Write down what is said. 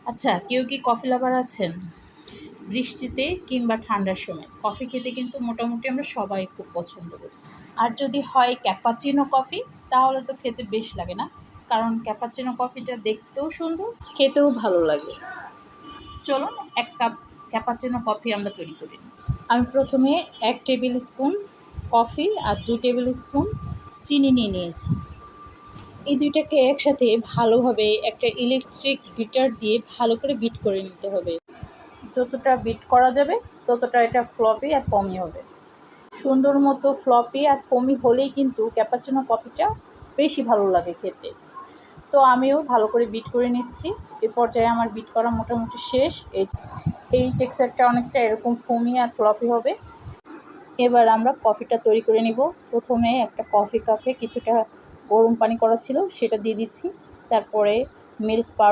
আচ্ছা, কেউ কি কফি লাভার আছেন? বৃষ্টিতে কিংবা ঠান্ডার সময় কফি খেতে কিন্তু মোটামুটি আমরা সবাই খুব পছন্দ করি। আর যদি হয় ক্যাপাচিনো কফি, তাহলে তো খেতে বেশ লাগে না? কারণ ক্যাপাচিনো কফিটা দেখতেও সুন্দর, খেতেও ভালো লাগে। চলুন ১ কাপ ক্যাপাচিনো কফি আমরা তৈরি করে নিই। আমি প্রথমে ১ টেবিল স্পুন কফি আর ২ টেবিল স্পুন চিনি নিয়ে নিয়েছি। এই ২টাকে একসাথে ভালোভাবে একটা ইলেকট্রিক বিটার দিয়ে ভালো করে বিট করে নিতে হবে। যতটা বিট করা যাবে ততটা এটা ফ্লপি আর পমি হবে। সুন্দর মতো ফ্লপি আর পমি হলেই কিন্তু ক্যাপাচিনো কফিটা বেশি ভালো লাগে খেতে। তো আমিও ভালো করে বিট করে নিচ্ছি। এ পর্যায়ে আমার বিট করা মোটামুটি শেষ। এই টেক্সচারটা অনেকটা এরকম ফোমি আর ফ্লপি হবে। এবার আমরা কফিটা তৈরি করে নিব। প্রথমে একটা কফি কাপে কিছুটা গরম পানি করা ছিল সেটা দিয়ে দিচ্ছি। তারপরে মিল্ক পাউডার